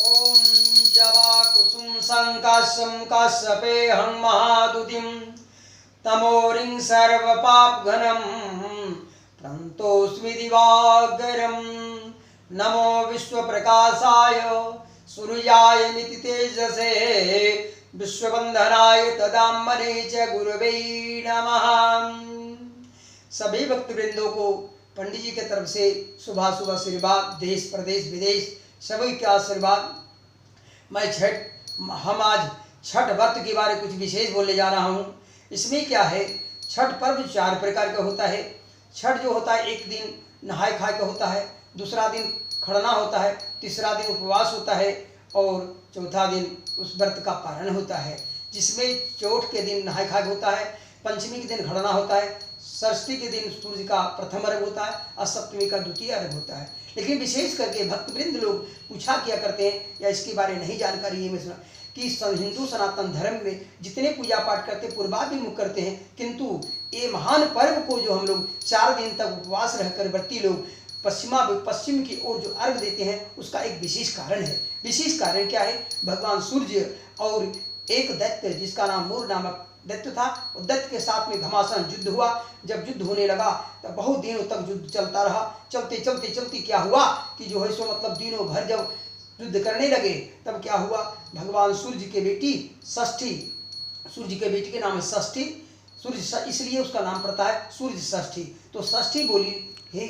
ओम जवा कुसुम संकाशम काश्यपेहं महादुतिम तमोरिं सर्व पाप घनम प्रंतोस्मि दिवाकरम नमो विश्व प्रकाशाय सूर्याय मिति तेजसे विश्वबंधनाय तदाम्बरे च गुरुवे नमः। सभी भक्तवृंदों को पंडित जी की तरफ से सुबह सुबह आशीर्वाद, देश प्रदेश विदेश सभी के आशीर्वाद। मैं हम आज छठ व्रत के बारे में कुछ विशेष बोलने जा रहा हूँ। इसमें क्या है, छठ पर्व 4 प्रकार का होता है। छठ जो होता है एक दिन नहाय खाए का होता है, दूसरा दिन खड़ना होता है, तीसरा दिन उपवास होता है और चौथा दिन उस व्रत का पारण होता है, जिसमें चौथ के दिन नहाय खाए होता है, पंचमी के दिन खड़ना होता है, षष्ठी के दिन सूर्य का प्रथम अर्घ होता है और सप्तमी का द्वितीय अर्घ होता है। लेकिन विशेष करके भक्तवृंद लोग पूछा क्या करते हैं या इसके बारे में नहीं जानकारी है। मैं सुना कि हिंदू सनातन धर्म में जितने पूजा पाठ करते हैं पूर्वाभिमुख करते हैं, किंतु ये महान पर्व को जो हम लोग 4 दिन तक उपवास रहकर व्रती लोग पश्चिम की ओर जो अर्घ देते हैं उसका एक विशेष कारण है। विशेष कारण क्या है, भगवान सूर्य और एक दैत्य जिसका नाम मूर नामक दैत्य था, और दैत्य के साथ में घमासान युद्ध हुआ। जब युद्ध होने लगा तब बहुत दिनों तक युद्ध चलता रहा। चलते चलते चलते क्या हुआ कि जो है सो मतलब दिनों भर जब युद्ध करने लगे तब क्या हुआ, भगवान सूर्य के बेटी षष्ठी, सूर्य के बेटी के नाम है षष्ठी, सूर्य इसलिए उसका नाम पड़ता है सूर्य षष्ठी। तो षष्ठी बोली हे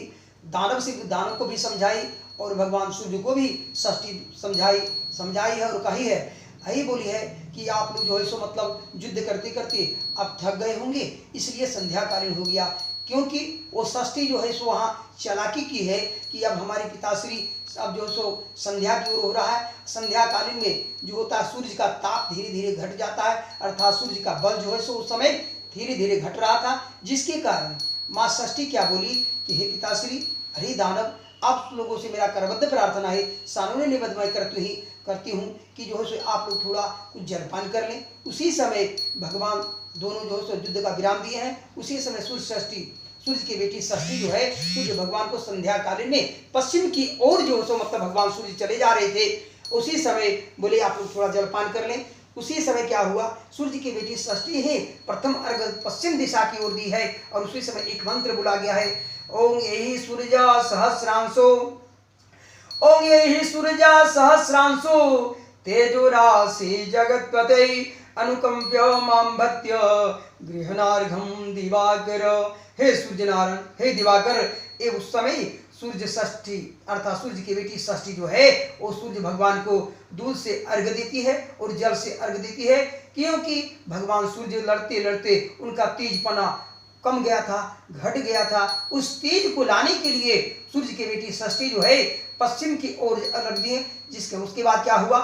दानव को भी समझाई और भगवान सूर्य को भी षष्ठी समझाई है और कही है, यही बोली है कि आप लोग जो है सो मतलब युद्ध करते करते अब थक गए होंगे, इसलिए संध्याकालीन हो गया। क्योंकि वो षष्ठी जो है सो वहाँ चालाकी की है कि अब हमारे पिताश्री अब जो सो संध्या की ओर हो रहा है। संध्याकालीन में जो होता है सूर्य का ताप धीरे धीरे घट जाता है, अर्थात सूर्य का बल जो है सो उस समय धीरे धीरे घट रहा था, जिसके कारण माँ षष्ठी क्या बोली कि हे पिताश्री, अरे दानव, आप लोगों से मेरा करबद्ध प्रार्थना है, सानुने निबद्ध मैं करती हूँ कि जो है सो आप लोग थोड़ा कुछ जलपान कर लें। उसी समय भगवान दोनों जो है सो युद्ध का विराम दिए हैं। उसी समय सूर्य की बेटी षष्ठी जो है सूर्य भगवान को संध्या कालीन में पश्चिम की ओर जो सो मतलब भगवान सूर्य चले जा रहे थे, उसी समय बोले आप लोग थोड़ा जलपान कर लें। उसी समय क्या हुआ, सूर्य की बेटी षष्ठी ही प्रथम अर्घ पश्चिम दिशा की ओर दी है और उसी समय एक मंत्र बोला गया है, ओम यही सूर्य सहस्रांशो, ओम यही सूर्य सहस्रांशो तेजो राशि जगत्पते अनुकंप्य मां भक्त्य गृहणार्घम दिवाकर। हे सूर्य नारायण, हे दिवाकर, ये उस समय सूर्य षष्ठी अर्थात सूर्य की बेटी षष्ठी जो है वो सूर्य भगवान को दूध से अर्घ देती है और जल से अर्घ देती है, क्योंकि भगवान सूर्य लड़ते लड़ते उनका तेजपना कम गया था, घट गया था। उस तेज को लाने के लिए सूर्य की बेटी षष्ठी जो है पश्चिम की ओर अर्घ दिए। उसके बाद क्या हुआ,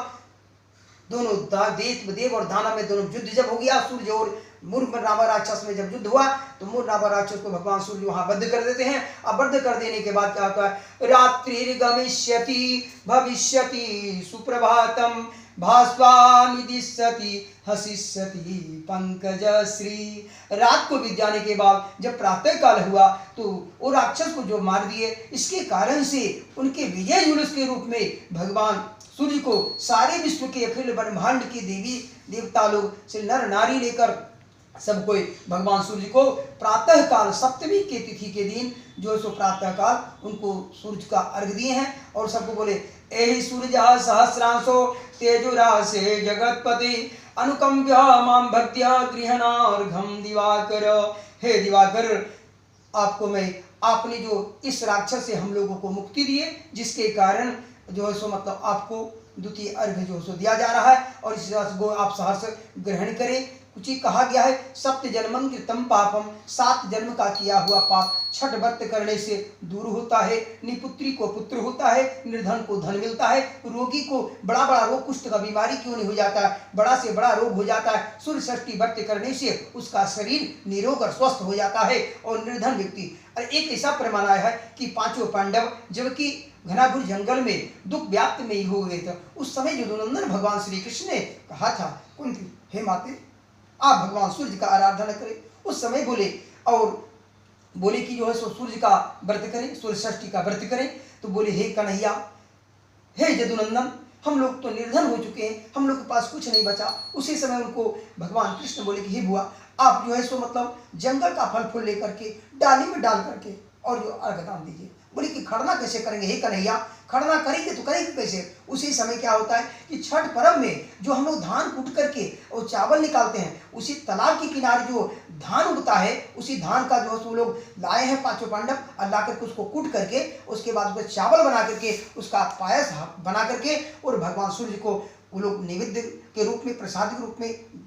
दोनों देव और दानव में दोनों युद्ध जब हो गया, सूर्य और मूर्ख नामा राक्षस में जब युद्ध हुआ तो मूर्ख नामा राक्षस को भगवान सूर्य वहां बद्ध कर देते हैं। अब बद्ध कर देने के बाद क्या होता है, रात्रिर्गमिष्यति भविष्यति सुप्रभातम भास्वानिदिष्यति हसिष्यति पंकज श्री। रात को बीत जाने के बाद जब प्रातः काल हुआ तो वो राक्षस को जो मार दिए, इसके कारण से उनके विजय जुलूस के रूप में भगवान सूर्य को सारे विश्व के अखिल ब्रह्मांड की देवी देवता लोग से नर नारी लेकर सब कोई भगवान सूर्य को प्रातः काल सप्तमी के तिथि के दिन जो सो प्रातः काल उनको सूर्य का अर्घ दिए हैं और सबको बोले, एहि सूर्य सहस्रांशो तेजोराशे जगतपति अनुकंप्य मां भक्त्या गृहणार्घम दिवाकर। हे दिवाकर, आपको मैं आपने जो इस राक्षस से हम लोगों को मुक्ति दिए, जिसके कारण जो है सो मतलब आपको द्वितीय अर्घ जो सो दिया जा रहा है और इस को आप सहर्ष ग्रहण करें। कुछ ही कहा गया है, सप्त जन्मं कृतं पापम, 7 जन्म का किया हुआ पाप छठ व्रत करने से दूर होता है। निपुत्री को पुत्र होता है, निर्धन को धन मिलता है, रोगी को बड़ा बड़ा रोग कुष्ठ का बीमारी क्यों नहीं हो जाता है, बड़ा से बड़ा रोग हो जाता है। सूर्य षष्ठी व्रत करने से उसका शरीर निरोग और स्वस्थ हो जाता है। और निर्धन व्यक्ति, और एक ऐसा प्रमाण आया है कि 5 पांडव जबकि घनाघोर जंगल में दुख व्याप्त में ही हो गए थे, उस समय यदुनंदन भगवान श्री कृष्ण ने कहा था, कुंती हे माते आप भगवान सूर्य का आराधना करें। उस समय बोले कि जो है सो सूर्य का व्रत करें, सूर्य षष्ठी का व्रत करें। तो बोले हे कन्हैया, हे यदुनंदन, हम लोग तो निर्धन हो चुके हैं, हम लोग के पास कुछ नहीं बचा। उसी समय उनको भगवान कृष्ण बोले कि हे बुआ, आप जो है सो मतलब जंगल का फल फूल लेकर के डाली में डाल करके और जो अर्घ दान दीजिए। बोले कि खड़ना कैसे करेंगे हे कन्हैया, खड़ना करेंगे तो करेंगे कैसे। उसी समय क्या होता है कि छठ पर्व में जो हम लोग धान कूट करके और चावल निकालते हैं, उसी तालाब के किनारे जो धान उगता है, उसी धान का जो है सो लोग लाए हैं पांचों पांडव, और ला करके उसको कूट करके उसके बाद उसको चावल बना करके उसका पायस बना करके और भगवान सूर्य को वो लोग नैवेद्य के रूप में, प्रसाद के रूप में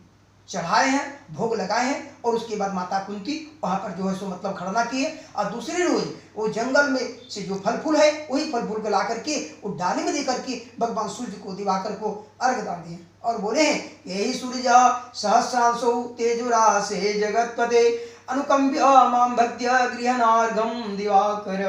चढ़ाए हैं, भोग लगाए हैं। और उसके बाद माता कुंती वहाँ पर जो है सो मतलब खड़ना किए, और दूसरे रोज वो जंगल में से जो फल फूल है वही फल फूल को ला करके वो डाली में दे करके भगवान सूर्य को, दिवाकर को अर्घ दान दिए और बोले हैं यही सूर्य सहस्रांशो तेजुरासे जगतपते अनुकंप्य मां भक्त्या गृहनार्घं दिवाकर।